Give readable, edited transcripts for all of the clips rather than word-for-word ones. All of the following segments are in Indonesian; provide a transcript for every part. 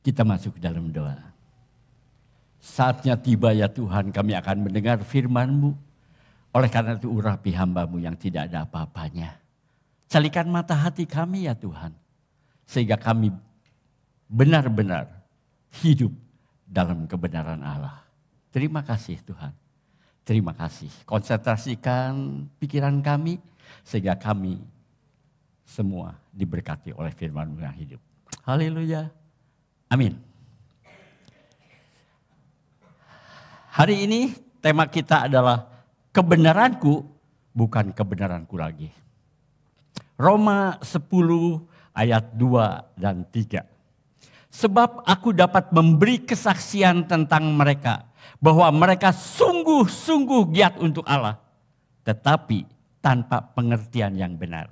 Kita masuk ke dalam doa. Saatnya tiba ya Tuhan, kami akan mendengar firman-Mu. Oleh karena itu urapi hamba-Mu yang tidak ada apa-apanya. Calikan mata hati kami ya Tuhan. Sehingga kami benar-benar hidup dalam kebenaran Allah. Terima kasih Tuhan. Terima kasih. Konsentrasikan pikiran kami sehingga kami semua diberkati oleh firman-Mu yang hidup. Haleluya. Amin. Hari ini tema kita adalah kebenaranku bukan kebenaranku lagi. Roma 10 ayat 2 dan 3. Sebab aku dapat memberi kesaksian tentang mereka bahwa mereka sungguh-sungguh giat untuk Allah, tetapi tanpa pengertian yang benar.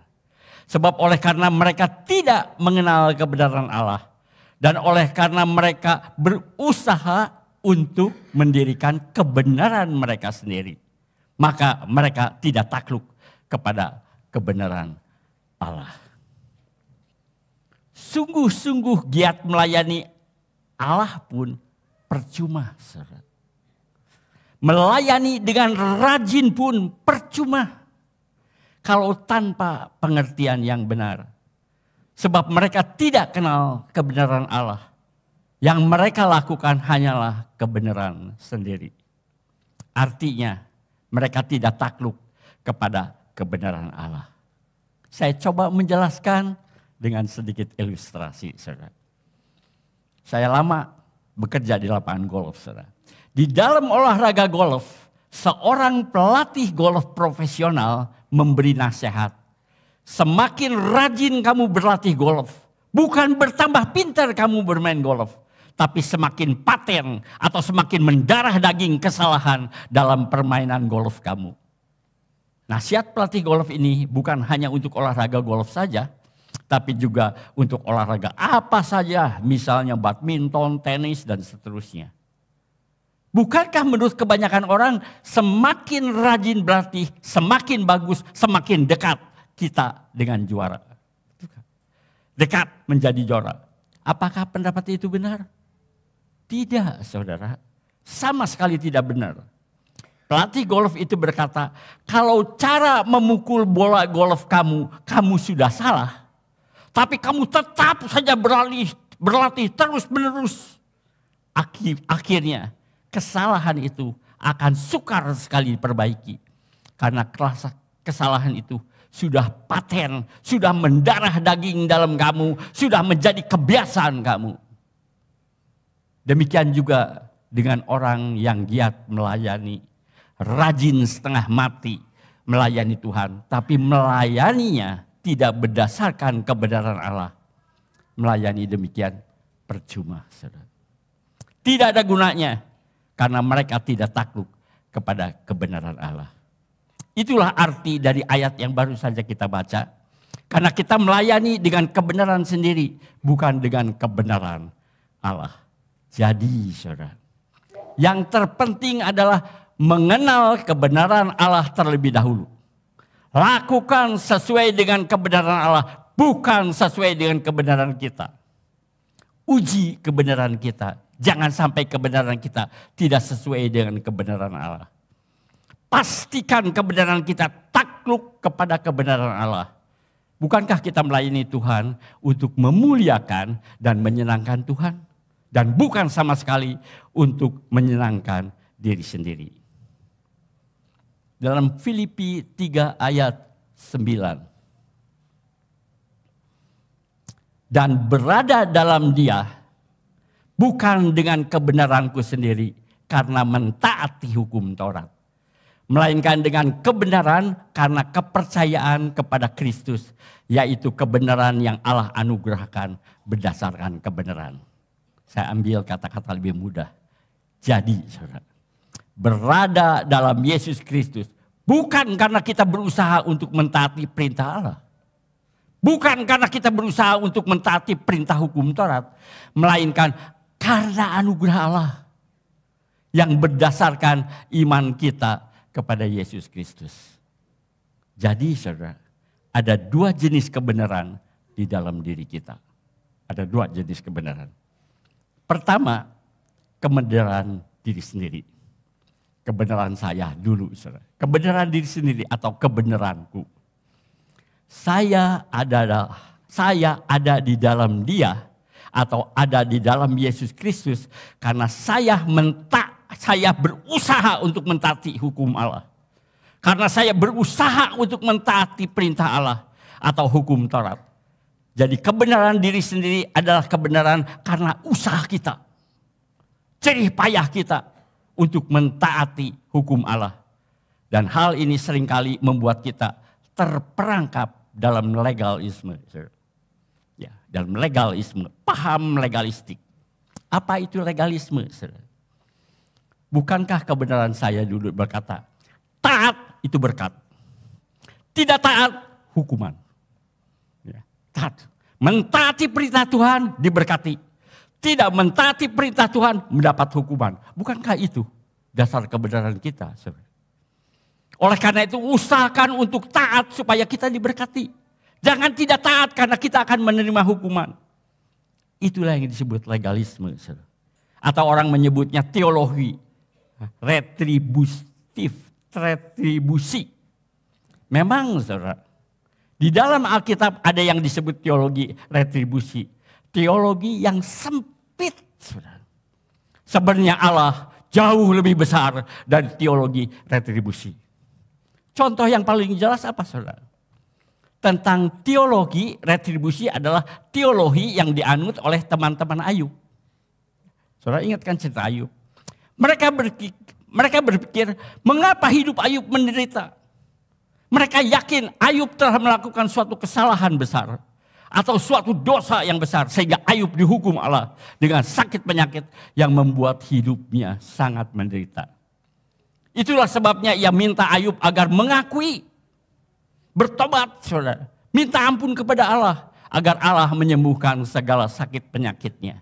Sebab oleh karena mereka tidak mengenal kebenaran Allah, dan oleh karena mereka berusaha untuk mendirikan kebenaran mereka sendiri, maka mereka tidak takluk kepada kebenaran Allah. Sungguh-sungguh giat melayani Allah pun percuma, saudara. Melayani dengan rajin pun percuma kalau tanpa pengertian yang benar. Sebab mereka tidak kenal kebenaran Allah. Yang mereka lakukan hanyalah kebenaran sendiri. Artinya mereka tidak takluk kepada kebenaran Allah. Saya coba menjelaskan dengan sedikit ilustrasi, saudara. Saya lama bekerja di lapangan golf, saudara. Di dalam olahraga golf, seorang pelatih golf profesional memberi nasihat. Semakin rajin kamu berlatih golf, bukan bertambah pintar kamu bermain golf, tapi semakin paten atau semakin mendarah daging kesalahan dalam permainan golf kamu. Nasihat pelatih golf ini bukan hanya untuk olahraga golf saja, tapi juga untuk olahraga apa saja, misalnya badminton, tenis, dan seterusnya. Bukankah menurut kebanyakan orang semakin rajin berlatih, semakin bagus, semakin dekat kita dengan juara? Dekat menjadi juara. Apakah pendapat itu benar? Tidak, saudara. Sama sekali tidak benar. Pelatih golf itu berkata, kalau cara memukul bola golf kamu sudah salah. Tapi kamu tetap saja berlatih terus-menerus. Akhirnya kesalahan itu akan sukar sekali diperbaiki. Karena kesalahan itu sudah paten, sudah mendarah daging dalam kamu, sudah menjadi kebiasaan kamu. Demikian juga dengan orang yang giat melayani, rajin setengah mati melayani Tuhan, tapi melayaninya tidak berdasarkan kebenaran Allah. Melayani demikian percuma, saudara. Tidak ada gunanya karena mereka tidak takluk kepada kebenaran Allah. Itulah arti dari ayat yang baru saja kita baca. Karena kita melayani dengan kebenaran sendiri, bukan dengan kebenaran Allah. Jadi, saudara, yang terpenting adalah mengenal kebenaran Allah terlebih dahulu. Lakukan sesuai dengan kebenaran Allah, bukan sesuai dengan kebenaran kita. Uji kebenaran kita. Jangan sampai kebenaran kita tidak sesuai dengan kebenaran Allah. Pastikan kebenaran kita takluk kepada kebenaran Allah. Bukankah kita melayani Tuhan untuk memuliakan dan menyenangkan Tuhan? Dan bukan sama sekali untuk menyenangkan diri sendiri. Dalam Filipi 3 ayat 9. Dan berada dalam Dia, bukan dengan kebenaranku sendiri karena mentaati hukum Taurat. Melainkan dengan kebenaran karena kepercayaan kepada Kristus. Yaitu kebenaran yang Allah anugerahkan berdasarkan kebenaran. Saya ambil kata-kata lebih mudah. Jadi, saudara, berada dalam Yesus Kristus bukan karena kita berusaha untuk mentaati perintah Allah. Bukan karena kita berusaha untuk mentaati perintah hukum Taurat. Melainkan karena anugerah Allah yang berdasarkan iman kita kepada Yesus Kristus. Jadi, saudara, ada dua jenis kebenaran di dalam diri kita. Ada dua jenis kebenaran. Pertama, kebenaran diri sendiri. Kebenaran saya dulu, saudara. Kebenaran diri sendiri atau kebenaranku. Saya ada di dalam Dia atau ada di dalam Yesus Kristus karena saya berusaha untuk mentaati hukum Allah. Karena saya berusaha untuk mentaati perintah Allah atau hukum Taurat. Jadi kebenaran diri sendiri adalah kebenaran karena usaha kita. Jerih payah kita untuk mentaati hukum Allah. Dan hal ini seringkali membuat kita terperangkap dalam legalisme. Ya, dalam legalisme, paham legalistik. Apa itu legalisme? Bukankah kebenaran saya dulu berkata, taat itu berkat. Tidak taat, hukuman. Ya, taat. Mentaati perintah Tuhan diberkati. Tidak mentaati perintah Tuhan mendapat hukuman. Bukankah itu dasar kebenaran kita? Oleh karena itu usahakan untuk taat supaya kita diberkati. Jangan tidak taat karena kita akan menerima hukuman. Itulah yang disebut legalisme. Atau orang menyebutnya teologi retribusi. Memang saudara, di dalam Alkitab ada yang disebut teologi retribusi. Teologi yang sempit. Saudara. Sebenarnya Allah jauh lebih besar dari teologi retribusi. Contoh yang paling jelas apa saudara? Tentang teologi retribusi adalah teologi yang dianut oleh teman-teman Ayub. Saudara ingatkan cerita Ayub. Mereka berpikir mengapa hidup Ayub menderita. Mereka yakin Ayub telah melakukan suatu kesalahan besar. Atau suatu dosa yang besar. Sehingga Ayub dihukum Allah dengan sakit penyakit yang membuat hidupnya sangat menderita. Itulah sebabnya ia minta Ayub agar mengakui. Bertobat, saudara. Minta ampun kepada Allah. Agar Allah menyembuhkan segala sakit penyakitnya.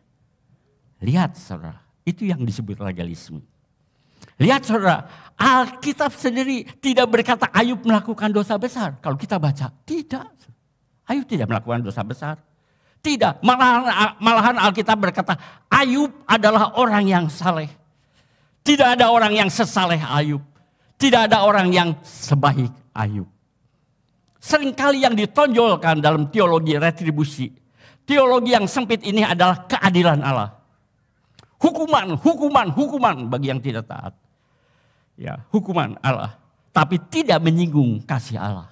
Lihat, saudara. Itu yang disebut legalisme. Lihat, saudara. Alkitab sendiri tidak berkata Ayub melakukan dosa besar. Kalau kita baca, tidak. Ayub tidak melakukan dosa besar. Tidak. Malahan Alkitab berkata Ayub adalah orang yang saleh. Tidak ada orang yang sesaleh Ayub. Tidak ada orang yang sebaik Ayub. Seringkali yang ditonjolkan dalam teologi retribusi. Teologi yang sempit ini adalah keadilan Allah. Hukuman bagi yang tidak taat. Ya, hukuman Allah. Tapi tidak menyinggung kasih Allah.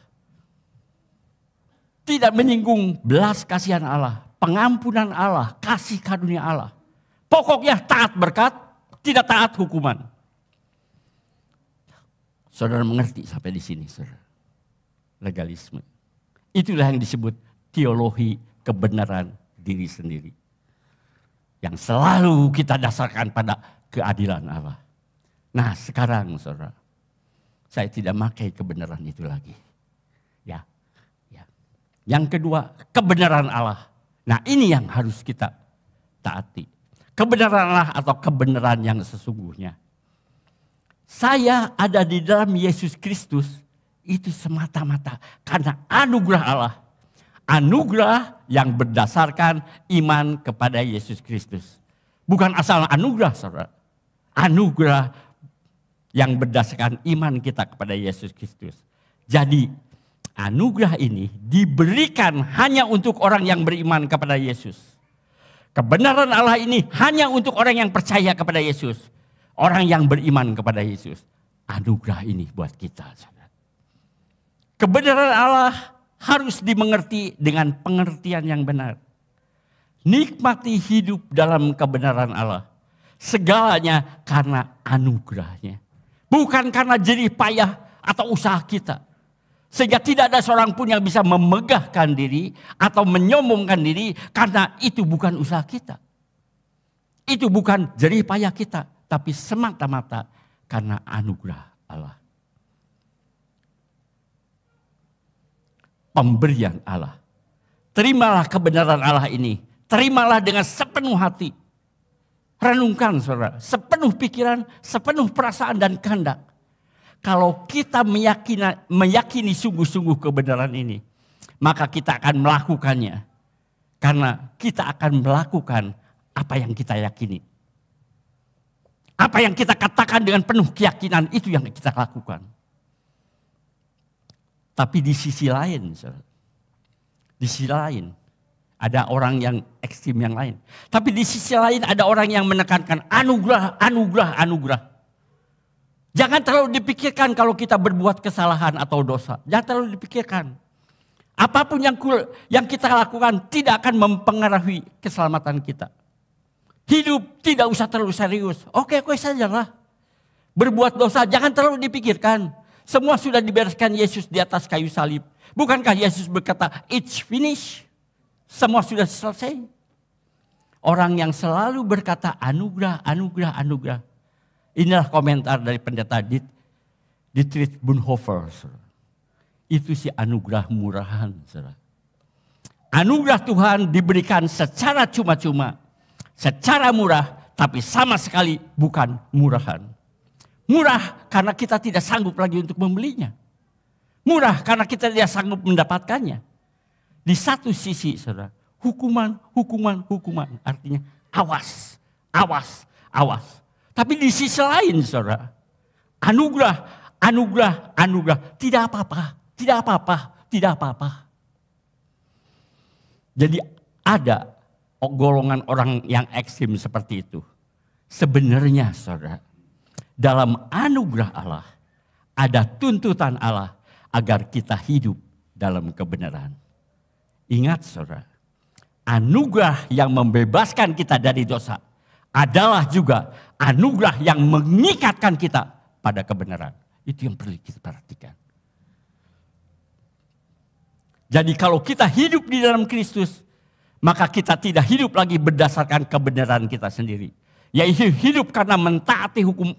Tidak menyinggung belas kasihan Allah. Pengampunan Allah, kasih karunia Allah. Pokoknya taat berkat, tidak taat hukuman. Saudara mengerti sampai di sini, saudara. Legalisme. Itulah yang disebut teologi kebenaran diri sendiri. Yang selalu kita dasarkan pada keadilan Allah. Nah sekarang saudara, saya tidak pakai kebenaran itu lagi. Ya. Yang kedua, kebenaran Allah. Nah ini yang harus kita taati. Kebenaran Allah atau kebenaran yang sesungguhnya. Saya ada di dalam Yesus Kristus. Itu semata-mata karena anugerah Allah. Anugerah yang berdasarkan iman kepada Yesus Kristus. Bukan asal anugerah, saudara. Anugerah yang berdasarkan iman kita kepada Yesus Kristus. Jadi anugerah ini diberikan hanya untuk orang yang beriman kepada Yesus. Kebenaran Allah ini hanya untuk orang yang percaya kepada Yesus. Orang yang beriman kepada Yesus. Anugerah ini buat kita, saudara. Kebenaran Allah harus dimengerti dengan pengertian yang benar. Nikmati hidup dalam kebenaran Allah. Segalanya karena anugerahnya. Bukan karena jerih payah atau usaha kita. Sehingga tidak ada seorang pun yang bisa memegahkan diri atau menyombongkan diri karena itu bukan usaha kita. Itu bukan jerih payah kita. Tapi semata-mata karena anugerah Allah. Pemberian Allah. Terimalah kebenaran Allah ini. Terimalah dengan sepenuh hati. Renungkan saudara. Sepenuh pikiran, sepenuh perasaan dan kehendak. Kalau kita meyakini sungguh-sungguh kebenaran ini. Maka kita akan melakukannya. Karena kita akan melakukan apa yang kita yakini. Apa yang kita katakan dengan penuh keyakinan itu yang kita lakukan. Tapi di sisi lain, ada orang yang ekstrim yang lain. Tapi di sisi lain ada orang yang menekankan anugerah, anugerah, anugerah. Jangan terlalu dipikirkan kalau kita berbuat kesalahan atau dosa. Jangan terlalu dipikirkan. Apapun yang kita lakukan tidak akan mempengaruhi keselamatan kita. Hidup tidak usah terlalu serius. Oke sajalah. Berbuat dosa jangan terlalu dipikirkan. Semua sudah dibereskan Yesus di atas kayu salib. Bukankah Yesus berkata, it's finished. Semua sudah selesai. Orang yang selalu berkata anugerah, anugerah, anugerah. Inilah komentar dari pendeta Dietrich Bonhoeffer. Itu si anugerah murahan. Anugerah Tuhan diberikan secara cuma-cuma. Secara murah, tapi sama sekali bukan murahan. Murah karena kita tidak sanggup lagi untuk membelinya. Murah karena kita tidak sanggup mendapatkannya. Di satu sisi, saudara, hukuman. Artinya awas, awas, awas. Tapi di sisi lain, saudara, anugerah, anugerah, anugerah. Tidak apa-apa, tidak apa-apa, tidak apa-apa. Jadi ada golongan orang yang ekstrim seperti itu. Sebenarnya, saudara, dalam anugerah Allah ada tuntutan Allah agar kita hidup dalam kebenaran. Ingat, saudara, anugerah yang membebaskan kita dari dosa adalah juga anugerah yang mengikatkan kita pada kebenaran. Itu yang perlu kita perhatikan. Jadi kalau kita hidup di dalam Kristus, maka kita tidak hidup lagi berdasarkan kebenaran kita sendiri. Yaitu hidup karena mentaati hukum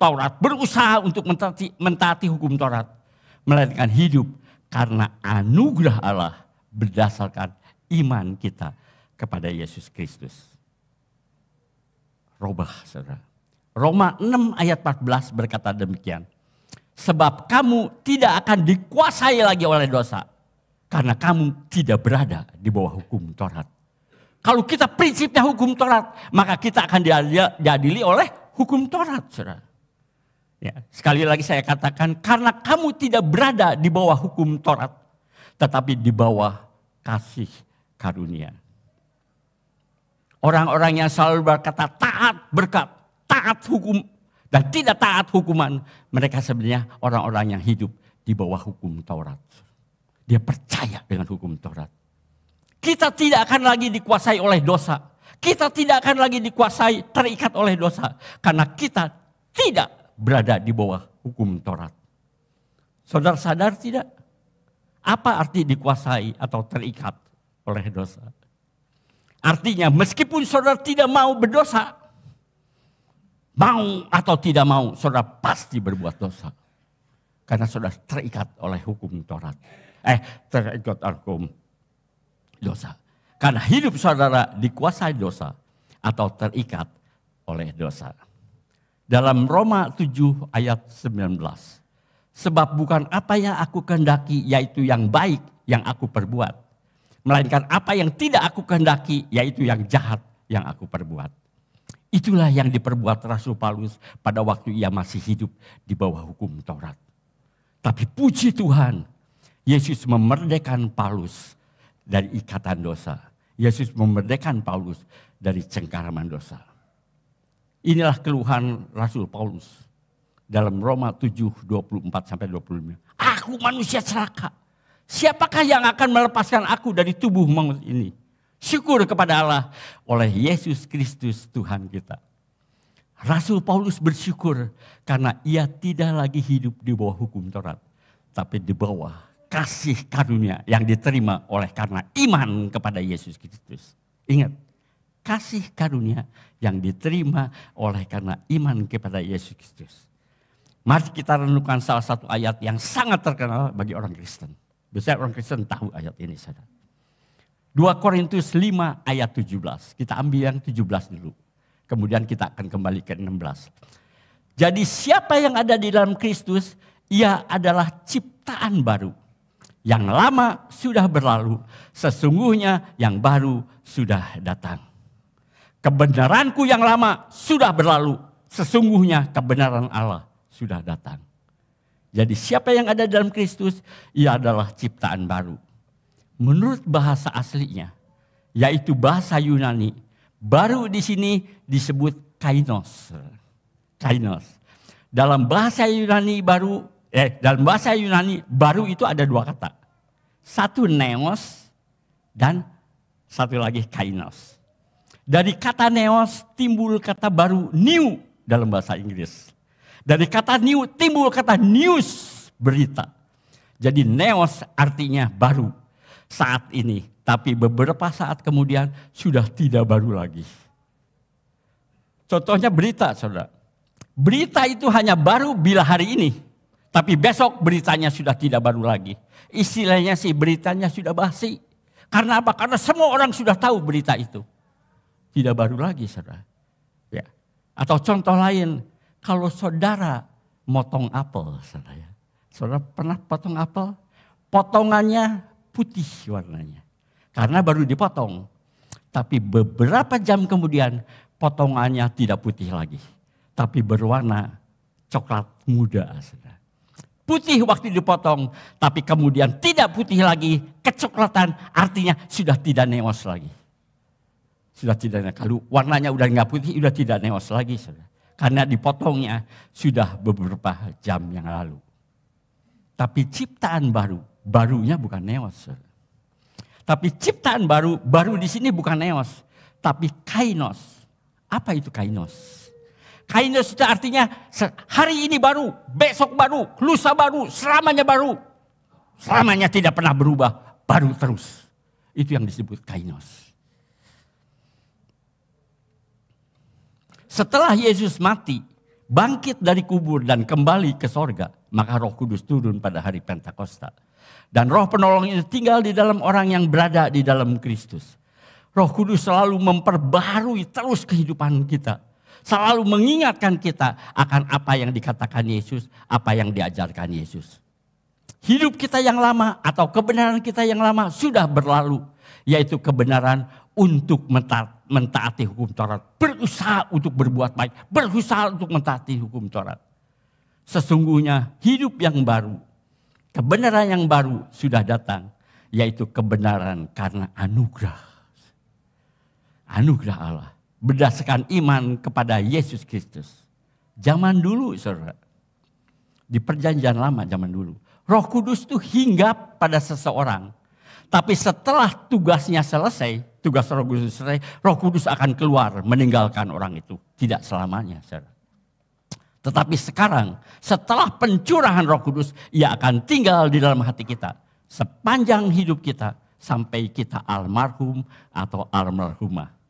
Taurat. Berusaha untuk mentaati hukum Taurat. Melainkan hidup karena anugerah Allah berdasarkan iman kita kepada Yesus Kristus. Robah, saudara. Roma 6 ayat 14 berkata demikian. Sebab kamu tidak akan dikuasai lagi oleh dosa. Karena kamu tidak berada di bawah hukum Taurat. Kalau kita prinsipnya hukum Taurat, maka kita akan diadili oleh hukum Taurat, saudara. Ya, sekali lagi saya katakan, karena kamu tidak berada di bawah hukum Taurat, tetapi di bawah kasih karunia. Orang-orang yang selalu berkata taat berkat, taat hukum, dan tidak taat hukuman, mereka sebenarnya orang-orang yang hidup di bawah hukum Taurat. Dia percaya dengan hukum Taurat. Kita tidak akan lagi dikuasai oleh dosa. Kita tidak akan lagi dikuasai, terikat oleh dosa. Karena kita tidak berada di bawah hukum Taurat. Saudara sadar tidak? Apa arti dikuasai atau terikat oleh dosa? Artinya meskipun saudara tidak mau berdosa, mau atau tidak mau, saudara pasti berbuat dosa. Karena saudara terikat oleh hukum Taurat. Terikat hukum dosa. Karena hidup saudara dikuasai dosa atau terikat oleh dosa. Dalam Roma 7 ayat 19. Sebab bukan apa yang aku kehendaki yaitu yang baik yang aku perbuat. Melainkan apa yang tidak aku kehendaki yaitu yang jahat yang aku perbuat. Itulah yang diperbuat Rasul Paulus pada waktu ia masih hidup di bawah hukum Taurat. Tapi puji Tuhan, Yesus memerdekakan Paulus dari ikatan dosa. Yesus memerdekakan Paulus dari cengkaraman dosa. Inilah keluhan Rasul Paulus dalam Roma 7:24-25. Aku manusia celaka. Siapakah yang akan melepaskan aku dari tubuh maut ini? Syukur kepada Allah oleh Yesus Kristus Tuhan kita. Rasul Paulus bersyukur karena ia tidak lagi hidup di bawah hukum Taurat, tapi di bawah kasih karunia yang diterima oleh karena iman kepada Yesus Kristus. Ingat, kasih karunia yang diterima oleh karena iman kepada Yesus Kristus. Mari kita renungkan salah satu ayat yang sangat terkenal bagi orang Kristen. Biasanya orang Kristen tahu ayat ini, saudara. 2 Korintus 5 ayat 17. Kita ambil yang 17 dulu. Kemudian kita akan kembali ke 16. Jadi siapa yang ada di dalam Kristus, ia adalah ciptaan baru. Yang lama sudah berlalu, sesungguhnya yang baru sudah datang. Kebenaranku yang lama sudah berlalu. Sesungguhnya kebenaran Allah sudah datang. Jadi siapa yang ada dalam Kristus, ia adalah ciptaan baru. Menurut bahasa aslinya, yaitu bahasa Yunani, baru di sini disebut kainos. Kainos. Dalam bahasa Yunani baru itu ada dua kata. Satu neos dan satu lagi kainos. Dari kata neos timbul kata baru new dalam bahasa Inggris. Dari kata new timbul kata news, berita. Jadi neos artinya baru saat ini. Tapi beberapa saat kemudian sudah tidak baru lagi. Contohnya berita, saudara. Berita itu hanya baru bila hari ini. Tapi besok beritanya sudah tidak baru lagi. Istilahnya sih beritanya sudah basi. Karena apa? Karena semua orang sudah tahu berita itu. Tidak baru lagi, saudara. Ya. Atau contoh lain, kalau saudara motong apel, saudara. Saudara pernah potong apel? Potongannya putih warnanya. Karena baru dipotong. Tapi beberapa jam kemudian potongannya tidak putih lagi. Tapi berwarna coklat muda, saudara. Putih waktu dipotong, tapi kemudian tidak putih lagi, kecoklatan, artinya sudah tidak neos lagi. Sudah tidak, kalau warnanya udah nggak putih, udah tidak neos lagi, saudara. Karena dipotongnya sudah beberapa jam yang lalu. Tapi ciptaan baru, barunya bukan neos, saudara. Tapi ciptaan baru, baru di sini bukan neos, tapi kainos. Apa itu kainos? Kainos itu artinya hari ini baru, besok baru, lusa baru, selamanya baru. Selamanya tidak pernah berubah, baru terus. Itu yang disebut kainos. Setelah Yesus mati, bangkit dari kubur dan kembali ke sorga, maka Roh Kudus turun pada hari Pentakosta. Dan Roh Penolong itu tinggal di dalam orang yang berada di dalam Kristus. Roh Kudus selalu memperbaharui terus kehidupan kita. Selalu mengingatkan kita akan apa yang dikatakan Yesus, apa yang diajarkan Yesus. Hidup kita yang lama atau kebenaran kita yang lama sudah berlalu. Yaitu kebenaran untuk mentaati hukum Taurat. Berusaha untuk berbuat baik. Berusaha untuk mentaati hukum Taurat. Sesungguhnya hidup yang baru, kebenaran yang baru sudah datang. Yaitu kebenaran karena anugerah. Anugerah Allah. Berdasarkan iman kepada Yesus Kristus. Zaman dulu, saudara. Di perjanjian lama zaman dulu. Roh Kudus itu hinggap pada seseorang. Tapi setelah tugasnya selesai, tugas Roh Kudus selesai, Roh Kudus akan keluar meninggalkan orang itu. Tidak selamanya, saudara. Tetapi sekarang, setelah pencurahan Roh Kudus, ia akan tinggal di dalam hati kita. Sepanjang hidup kita, sampai kita almarhum atau almarhumah.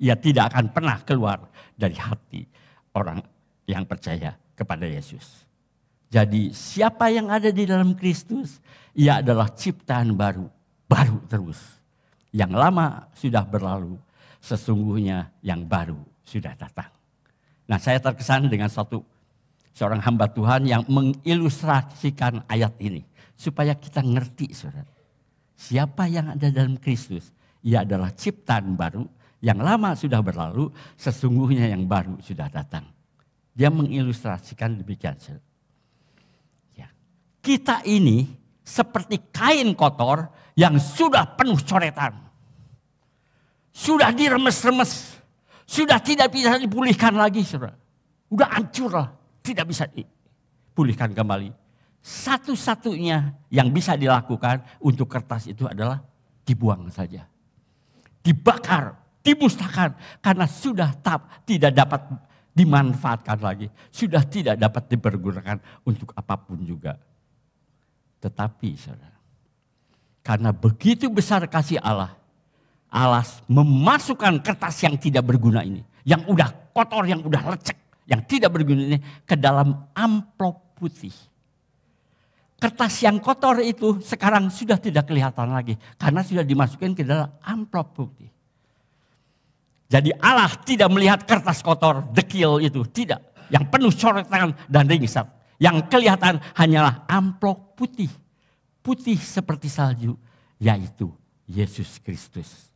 Ia tidak akan pernah keluar dari hati orang yang percaya kepada Yesus. Jadi siapa yang ada di dalam Kristus, ia adalah ciptaan baru, baru terus. Yang lama sudah berlalu, sesungguhnya yang baru sudah datang. Nah, saya terkesan dengan seorang hamba Tuhan yang mengilustrasikan ayat ini. Supaya kita ngerti, saudara. Siapa yang ada dalam Kristus, ia adalah ciptaan baru. Yang lama sudah berlalu, sesungguhnya yang baru sudah datang. Dia mengilustrasikan demikian. Ya. Kita ini seperti kain kotor yang sudah penuh coretan. Sudah diremes-remes. Sudah tidak bisa dipulihkan lagi, saudara. Udah hancur lah, tidak bisa dipulihkan kembali. Satu-satunya yang bisa dilakukan untuk kertas itu adalah dibuang saja. Dibakar. Dimusnahkan karena sudah tidak dapat dimanfaatkan lagi. Sudah tidak dapat dipergunakan untuk apapun juga. Tetapi saudara, karena begitu besar kasih Allah, Allah memasukkan kertas yang tidak berguna ini. Yang udah kotor, yang udah lecek, yang tidak berguna ini ke dalam amplop putih. Kertas yang kotor itu sekarang sudah tidak kelihatan lagi. Karena sudah dimasukkan ke dalam amplop putih. Jadi Allah tidak melihat kertas kotor, dekil itu. Tidak. Yang penuh coretan dan ringsat. Yang kelihatan hanyalah amplop putih. Putih seperti salju. Yaitu Yesus Kristus.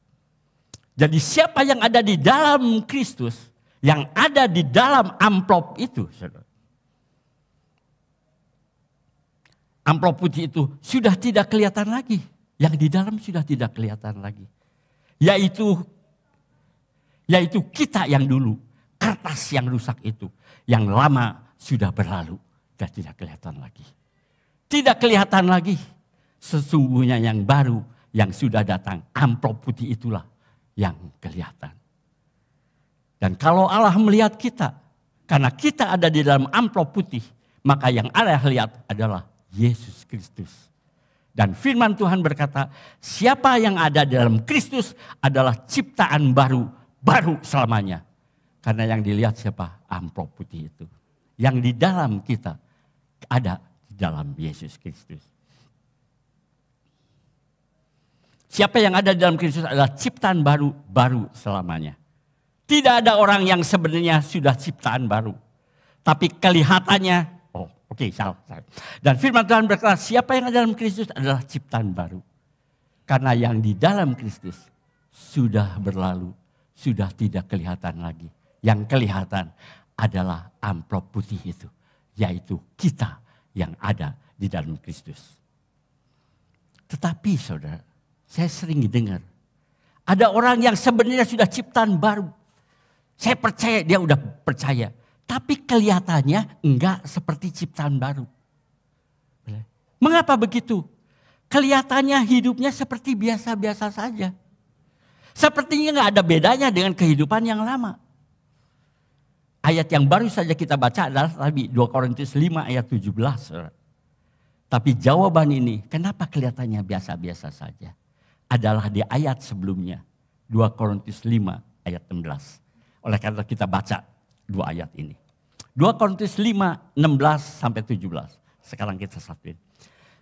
Jadi siapa yang ada di dalam Kristus, yang ada di dalam amplop itu, saudara. Amplop putih itu sudah tidak kelihatan lagi. Yang di dalam sudah tidak kelihatan lagi. Yaitu kita yang dulu, kertas yang rusak itu, yang lama sudah berlalu dan tidak kelihatan lagi. Tidak kelihatan lagi, sesungguhnya yang baru yang sudah datang, amplop putih itulah yang kelihatan. Dan kalau Allah melihat kita, karena kita ada di dalam amplop putih, maka yang Allah lihat adalah Yesus Kristus. Dan firman Tuhan berkata, siapa yang ada di dalam Kristus adalah ciptaan baru, baru selamanya. Karena yang dilihat siapa? Amplop putih itu. Yang di dalam kita ada di dalam Yesus Kristus. Siapa yang ada di dalam Kristus adalah ciptaan baru, baru selamanya. Tidak ada orang yang sebenarnya sudah ciptaan baru. Tapi kelihatannya, salah. Dan firman Tuhan berkata, siapa yang ada dalam Kristus adalah ciptaan baru. Karena yang di dalam Kristus sudah berlalu, sudah tidak kelihatan lagi. Yang kelihatan adalah amplop putih itu, yaitu kita yang ada di dalam Kristus. Tetapi saudara, saya sering dengar, ada orang yang sebenarnya sudah ciptaan baru. Saya percaya dia udah percaya. Tapi kelihatannya enggak seperti ciptaan baru. Mengapa begitu? Kelihatannya hidupnya seperti biasa-biasa saja. Sepertinya enggak ada bedanya dengan kehidupan yang lama. Ayat yang baru saja kita baca adalah 2 Korintus 5 ayat 17. Tapi jawaban ini, kenapa kelihatannya biasa-biasa saja? Adalah di ayat sebelumnya. 2 Korintus 5 ayat 16. Oleh karena kita baca 2 ayat ini. 2 Korintus 5, 16 sampai 17. Sekarang kita satuin.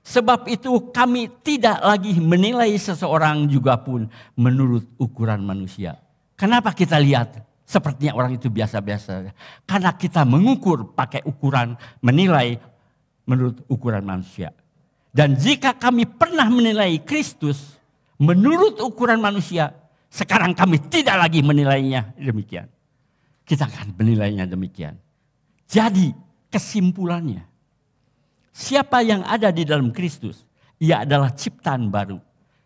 Sebab itu kami tidak lagi menilai seseorang juga pun menurut ukuran manusia. Kenapa kita lihat sepertinya orang itu biasa-biasa? Karena kita mengukur pakai ukuran, menilai menurut ukuran manusia. Dan jika kami pernah menilai Kristus menurut ukuran manusia, sekarang kami tidak lagi menilainya demikian. Kita akan menilainya demikian. Jadi kesimpulannya, siapa yang ada di dalam Kristus, ia adalah ciptaan baru.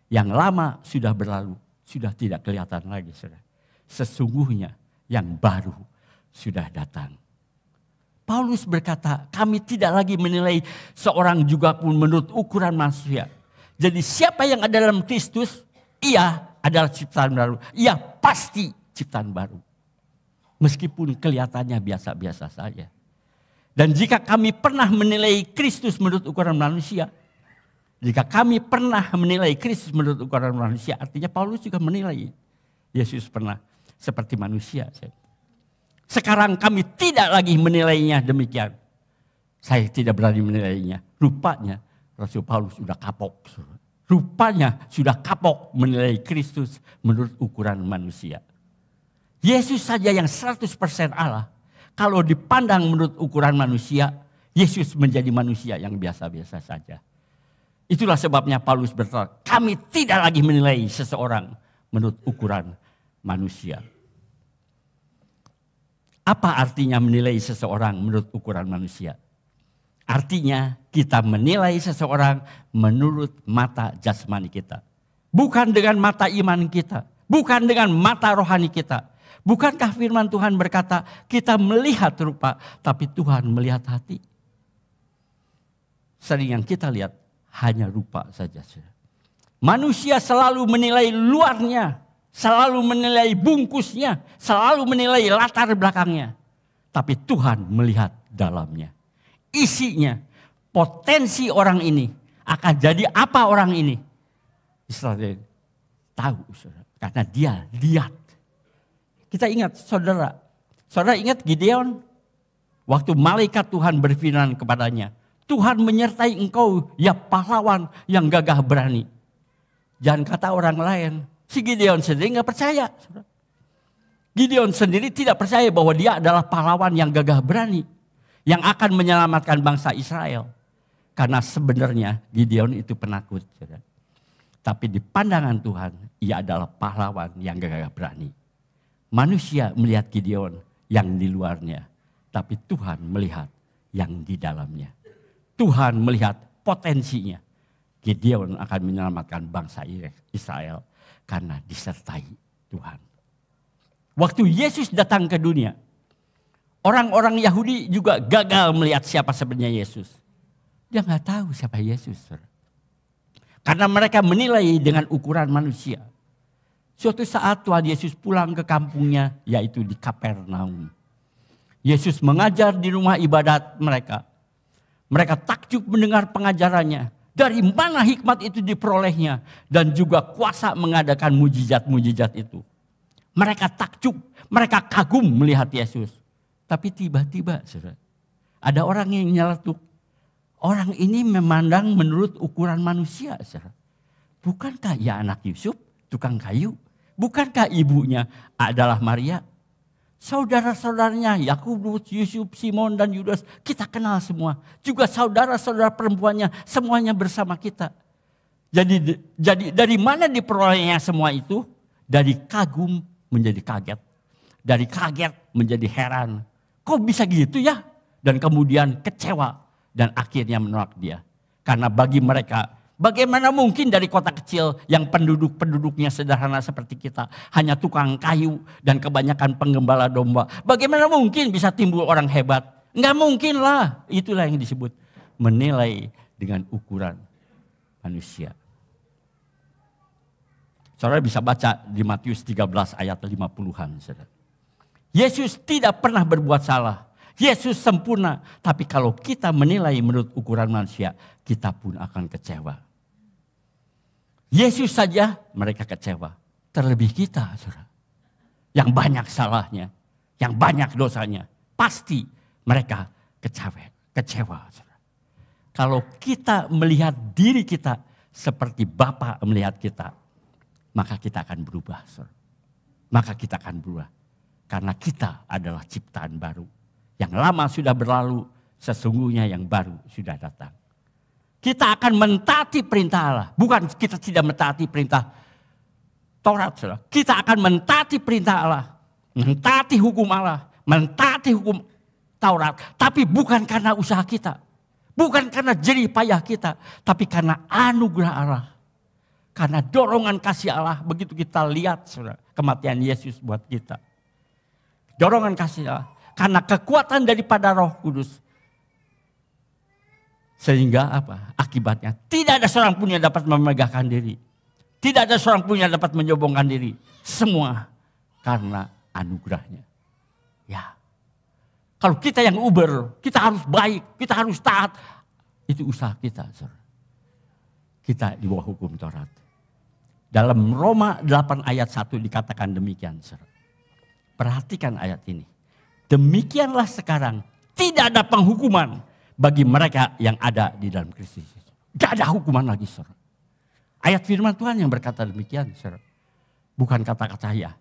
Yang lama sudah berlalu, sudah tidak kelihatan lagi. Saudara. Sesungguhnya yang baru sudah datang. Paulus berkata, kami tidak lagi menilai seorang juga pun menurut ukuran manusia. Jadi siapa yang ada dalam Kristus, ia adalah ciptaan baru. Ia pasti ciptaan baru. Meskipun kelihatannya biasa-biasa saja. Dan jika kami pernah menilai Kristus menurut ukuran manusia. Jika kami pernah menilai Kristus menurut ukuran manusia. Artinya Paulus juga menilai Yesus pernah seperti manusia. Sekarang kami tidak lagi menilainya demikian. Saya tidak berani menilainya. Rupanya Rasul Paulus sudah kapok. Rupanya sudah kapok menilai Kristus menurut ukuran manusia. Yesus saja yang 100% Allah. Kalau dipandang menurut ukuran manusia, Yesus menjadi manusia yang biasa-biasa saja. Itulah sebabnya Paulus berkata, kami tidak lagi menilai seseorang menurut ukuran manusia. Apa artinya menilai seseorang menurut ukuran manusia? Artinya kita menilai seseorang menurut mata jasmani kita. Bukan dengan mata iman kita. Bukan dengan mata rohani kita. Bukankah firman Tuhan berkata kita melihat rupa tapi Tuhan melihat hati? Sering yang kita lihat hanya rupa saja. Manusia selalu menilai luarnya. Selalu menilai bungkusnya. Selalu menilai latar belakangnya. Tapi Tuhan melihat dalamnya. Isinya, potensi orang ini akan jadi apa orang ini? Israel tahu, karena dia lihat. Kita ingat saudara ingat Gideon? Waktu malaikat Tuhan berfirman kepadanya, Tuhan menyertai engkau ya pahlawan yang gagah berani. Jangan kata orang lain, si Gideon sendiri gak percaya. Gideon sendiri tidak percaya bahwa dia adalah pahlawan yang gagah berani. Yang akan menyelamatkan bangsa Israel. Karena sebenarnya Gideon itu penakut. Tapi di pandangan Tuhan, ia adalah pahlawan yang gagah berani. Manusia melihat Gideon yang di luarnya, tapi Tuhan melihat yang di dalamnya. Tuhan melihat potensinya. Gideon akan menyelamatkan bangsa Israel karena disertai Tuhan. Waktu Yesus datang ke dunia, orang-orang Yahudi juga gagal melihat siapa sebenarnya Yesus. Dia nggak tahu siapa Yesus. Karena mereka menilai dengan ukuran manusia. Suatu saat Tuhan Yesus pulang ke kampungnya, yaitu di Kapernaum. Yesus mengajar di rumah ibadat mereka. Mereka takjub mendengar pengajarannya. Dari mana hikmat itu diperolehnya. Dan juga kuasa mengadakan mujizat-mujizat itu. Mereka takjub, mereka kagum melihat Yesus. Tapi tiba-tiba ada orang yang nyeletuk. Orang ini memandang menurut ukuran manusia. Bukankah ia anak Yusuf, tukang kayu? Bukankah ibunya adalah Maria? Saudara-saudaranya Yakobus, Yusuf, Simon dan Yudas kita kenal semua. Juga saudara-saudara perempuannya semuanya bersama kita. Jadi dari mana diperolehnya semua itu? Dari kagum menjadi kaget. Dari kaget menjadi heran. Kok bisa gitu ya? Dan kemudian kecewa dan akhirnya menolak dia. Karena bagi mereka, bagaimana mungkin dari kota kecil yang penduduknya sederhana seperti kita. Hanya tukang kayu dan kebanyakan penggembala domba. Bagaimana mungkin bisa timbul orang hebat? Enggak mungkin lah. Itulah yang disebut menilai dengan ukuran manusia. Saudara bisa baca di Matius 13 ayat 50-an. Yesus tidak pernah berbuat salah. Yesus sempurna. Tapi kalau kita menilai menurut ukuran manusia, kita pun akan kecewa. Yesus saja mereka kecewa. Terlebih kita, saudara. Yang banyak salahnya. Yang banyak dosanya. Pasti mereka kecewa. Saudara. Kalau kita melihat diri kita seperti Bapa melihat kita, maka kita akan berubah. Saudara. Maka kita akan berubah. Karena kita adalah ciptaan baru. Yang lama sudah berlalu, sesungguhnya yang baru sudah datang. Kita akan mentaati perintah Allah. Bukan kita tidak mentaati perintah Taurat. Saudara. Kita akan mentaati perintah Allah. Mentaati hukum Allah. Mentaati hukum Taurat. Tapi bukan karena usaha kita. Bukan karena jerih payah kita. Tapi karena anugerah Allah. Karena dorongan kasih Allah. Begitu kita lihat saudara, kematian Yesus buat kita. Dorongan kasih Allah. Karena kekuatan daripada Roh Kudus. Sehingga apa? Akibatnya tidak ada seorang pun yang dapat memegahkan diri. Tidak ada seorang pun yang dapat menyombongkan diri. Semua karena anugerahnya. Ya. Kalau kita yang uber, kita harus baik, kita harus taat. Itu usaha kita. Saudara. Kita di bawah hukum Taurat. Dalam Roma 8 ayat 1 dikatakan demikian. Saudara. Perhatikan ayat ini. Demikianlah sekarang tidak ada penghukuman bagi mereka yang ada di dalam Kristus. Tidak ada hukuman lagi, saudara. Ayat firman Tuhan yang berkata demikian, saudara. Bukan kata-kata saya.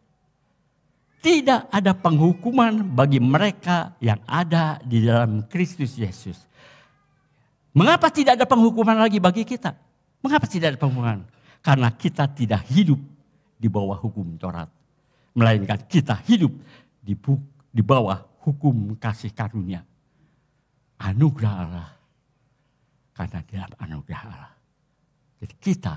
Tidak ada penghukuman bagi mereka yang ada di dalam Kristus Yesus. Mengapa tidak ada penghukuman lagi bagi kita? Mengapa tidak ada penghukuman? Karena kita tidak hidup di bawah hukum Taurat. Melainkan kita hidup di bawah hukum kasih karunia. Anugerah Allah. Karena dalam anugerah Allah. Jadi kita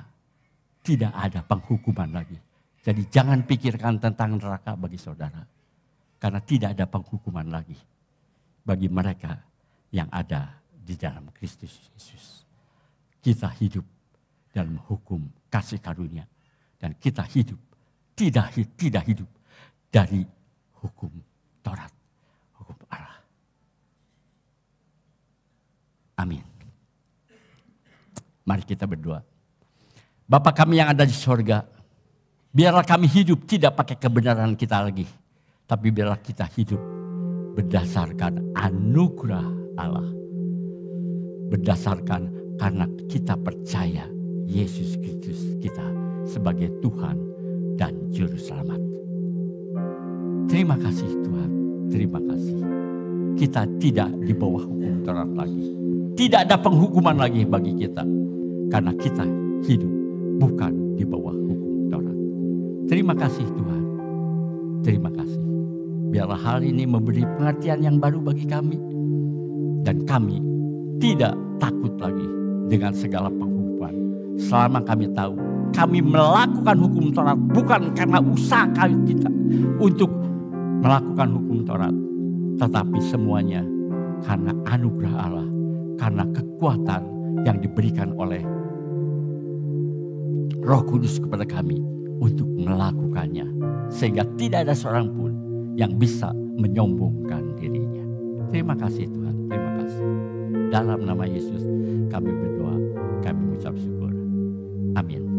tidak ada penghukuman lagi. Jadi jangan pikirkan tentang neraka bagi saudara. Karena tidak ada penghukuman lagi. Bagi mereka yang ada di dalam Kristus Yesus. Kita hidup dalam hukum kasih karunia. Dan kita hidup. Tidak hidup dari hukum Taurat. Hukum Allah. Amin. Mari kita berdoa. Bapa kami yang ada di sorga. Biarlah kami hidup tidak pakai kebenaran kita lagi. Tapi biarlah kita hidup berdasarkan anugerah Allah. Berdasarkan karena kita percaya Yesus Kristus kita sebagai Tuhan dan Juru Selamat. Terima kasih Tuhan. Terima kasih. Kita tidak di bawah hukum Taurat lagi. Tidak ada penghukuman lagi bagi kita. Karena kita hidup bukan di bawah hukum Taurat. Terima kasih Tuhan. Terima kasih. Biarlah hal ini memberi pengertian yang baru bagi kami. Dan kami tidak takut lagi dengan segala penghukuman. Selama kami tahu kami melakukan hukum Taurat bukan karena usaha kita untuk melakukan hukum Taurat. Tetapi semuanya karena anugerah Allah. Karena kekuatan yang diberikan oleh Roh Kudus kepada kami untuk melakukannya. Sehingga tidak ada seorang pun yang bisa menyombongkan dirinya. Terima kasih Tuhan, terima kasih. Dalam nama Yesus kami berdoa, kami mengucap syukur. Amin.